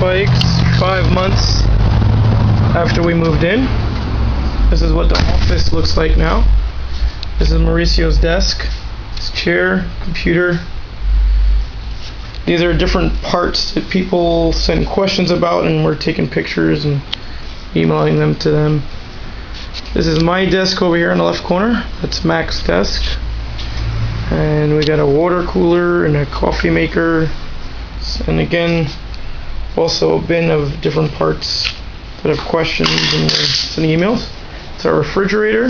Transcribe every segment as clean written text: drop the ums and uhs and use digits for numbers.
bikes 5 months after we moved in. This is what the office looks like now. This is Mauricio's desk, his chair, computer. These are different parts that people send questions about, and we're taking pictures and emailing them to them. This is my desk over here in the left corner. That's Mac's desk. And we got a water cooler and a coffee maker. And again, also a bin of different parts that have questions and send emails. It's our refrigerator.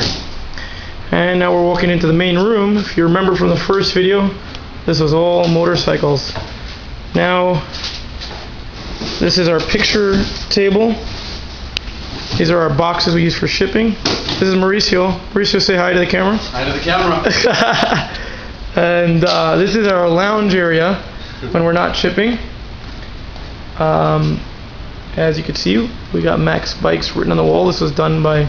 And now we're walking into the main room. If you remember from the first video, this was all motorcycles. Now, this is our picture table. These are our boxes we use for shipping. This is Mauricio. Mauricio, say hi to the camera. Hi to the camera. And this is our lounge area when we're not shipping. As you can see, we got Mac's bikes written on the wall. This was done by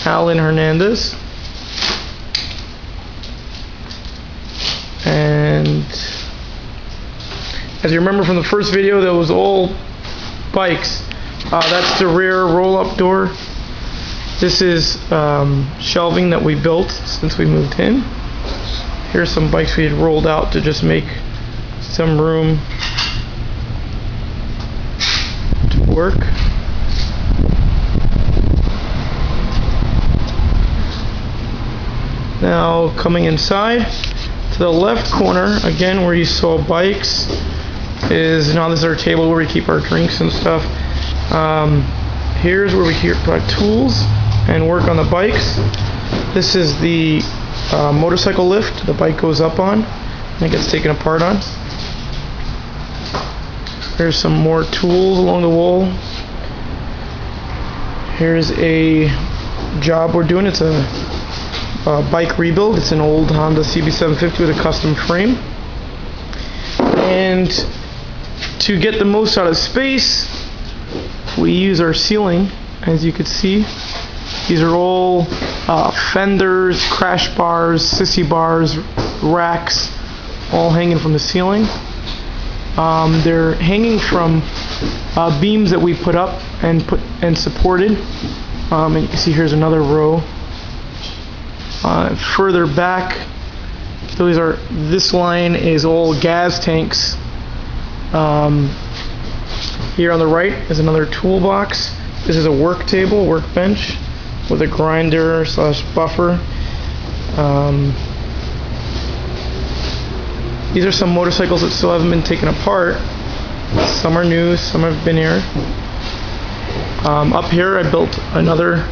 Alan Hernandez. And as you remember from the first video, that was all bikes. That's the rear roll-up door. This is shelving that we built since we moved in. Here's some bikes we had rolled out to just make some room to work. Now coming inside, to the left corner, again where you saw bikes, is now this is our table where we keep our drinks and stuff. Here's where we keep our tools and work on the bikes. This is the motorcycle lift the bike goes up on and it gets taken apart on. Here's some more tools along the wall. Here's a job we're doing. It's a bike rebuild. It's an old Honda CB750 with a custom frame. And to get the most out of space, we use our ceiling. As you can see, these are all fenders, crash bars, sissy bars, racks, all hanging from the ceiling. They're hanging from beams that we put up and supported. And you can see here's another row. Further back, this line is all gas tanks. Here on the right is another toolbox. This is a work table, workbench, with a grinder / buffer. These are some motorcycles that still haven't been taken apart. Some are new, some have been here. Up here I built another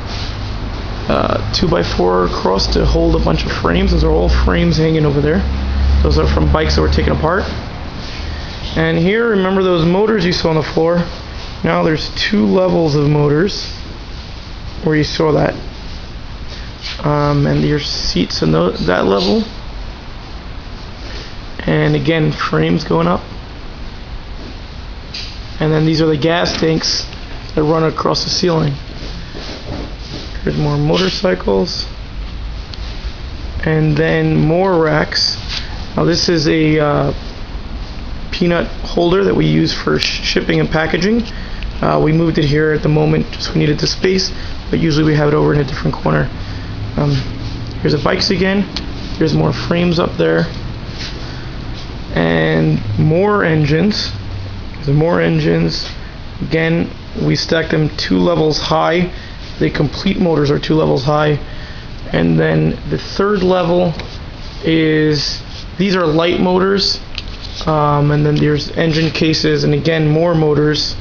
2x4 cross to hold a bunch of frames. Those are all frames hanging over there. Those are from bikes that were taken apart. And here, remember those motors you saw on the floor? Now there's 2 levels of motors where you saw that. And your seats on that level. And again, frames going up. And then these are the gas tanks that run across the ceiling. Here's more motorcycles. And then more racks. Now this is a peanut holder that we use for shipping and packaging. We moved it here at the moment just we needed the space, but usually we have it over in a different corner. Here's the bikes again. There's more frames up there. And more engines. There's more engines. Again, we stacked them 2 levels high. The complete motors are 2 levels high. And then the 3rd level is, these are light motors. And then there's engine cases, and again more motors.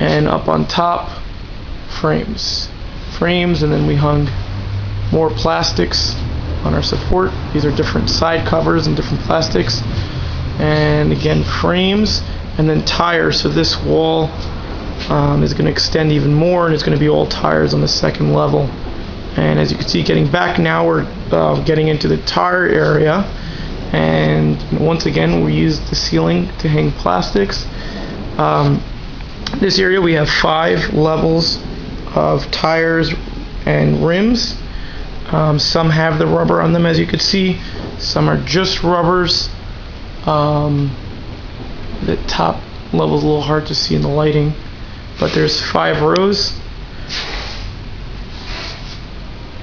And up on top, frames, and then we hung more plastics on our support. These are different side covers and different plastics. And again, frames, and then tires. So this wall is going to extend even more, and it's going to be all tires on the 2nd level. And as you can see, getting back now, we're getting into the tire area. And once again, we use the ceiling to hang plastics. This area we have 5 levels of tires and rims. Some have the rubber on them, as you can see. Some are just rubbers. The top level's a little hard to see in the lighting, but there's 5 rows,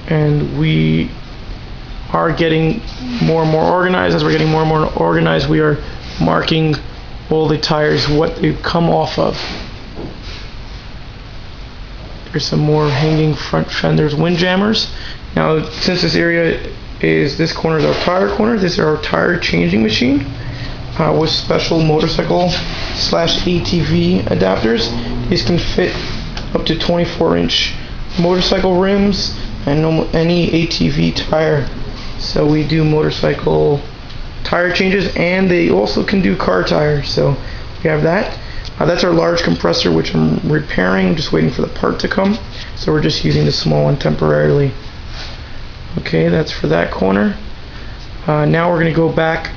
and we are getting more and more organized. As we're getting more and more organized, we are marking all the tires, what they've come off of. There's some more hanging front fenders, windjammers. Now, since this area is, this corner is our tire corner, this is our tire changing machine with special motorcycle slash ATV adapters. These can fit up to 24-inch motorcycle rims and any ATV tire. So we do motorcycle tire changes, and they also can do car tires. So we have that. That's our large compressor, which I'm repairing, just waiting for the part to come. So we're just using the small one temporarily. Okay, that's for that corner. Now we're going to go back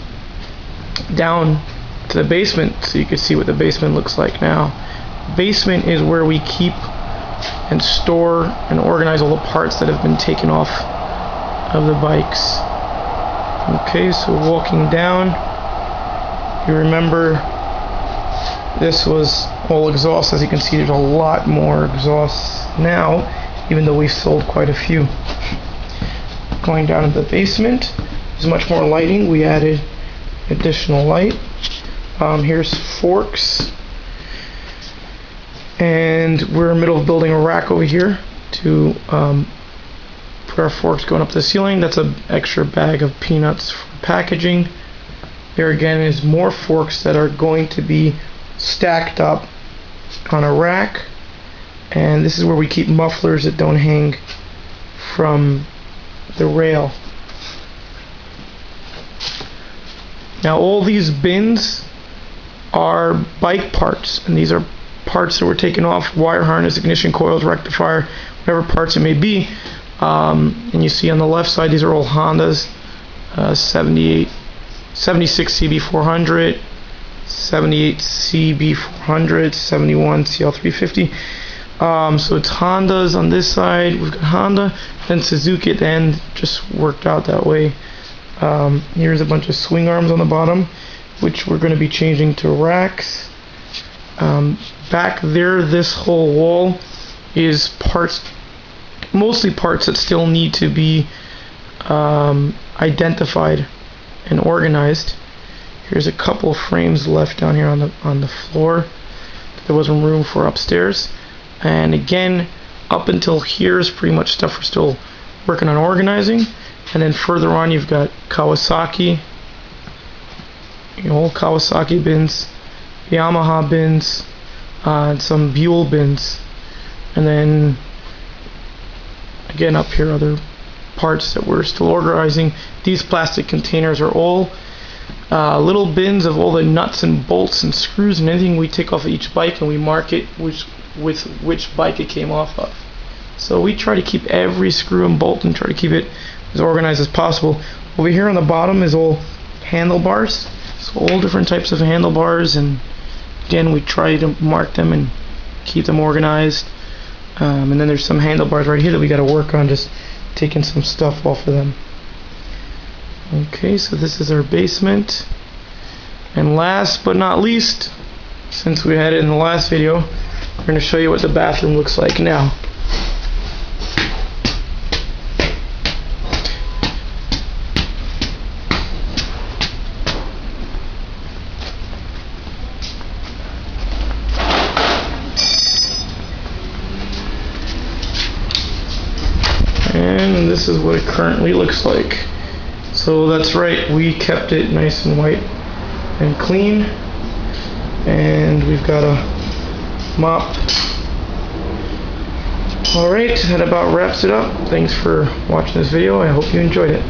down to the basement so you can see what the basement looks like now. Basement is where we keep and store and organize all the parts that have been taken off of the bikes. Okay, so walking down, you remember this was all exhaust. As you can see, there's a lot more exhausts now, even though we've sold quite a few. Going down to the basement, there's much more lighting. We added additional light. Here's forks, and we're in the middle of building a rack over here to put our forks going up to the ceiling. That's an extra bag of peanuts for packaging. There again is more forks that are going to be stacked up on a rack, and this is where we keep mufflers that don't hang from the rail. Now all these bins are bike parts, and these are parts that were taken off: wire harness, ignition coils, rectifier, whatever parts it may be. And you see on the left side, these are all Hondas, 76 CB400, 78 CB400, 71 CL350. So it's Hondas on this side. We've got Honda, then Suzuki at the end. Just worked out that way. Here's a bunch of swing arms on the bottom, which we're going to be changing to racks. Back there, this whole wall is parts, mostly parts that still need to be identified and organized. Here's a couple of frames left down here on the floor. There wasn't room for upstairs. And again, up until here is pretty much stuff we're still working on organizing. And then further on, you've got Kawasaki, old Kawasaki bins, Yamaha bins, and some Buell bins. And then again up here, other parts that we're still organizing. These plastic containers are all little bins of all the nuts and bolts and screws and anything we take off of each bike, and we mark it with which bike it came off of. So we try to keep every screw and bolt and try to keep it as organized as possible. Over here on the bottom is all handlebars, so all different types of handlebars, and again we try to mark them and keep them organized. And then there's some handlebars right here that we got to work on, just taking some stuff off of them. Okay, so this is our basement. And last but not least, since we had it in the last video, we're going to show you what the bathroom looks like now. And this is what it currently looks like. So that's right, we kept it nice and white and clean, and we've got a mop. Alright, that about wraps it up. Thanks for watching this video. I hope you enjoyed it.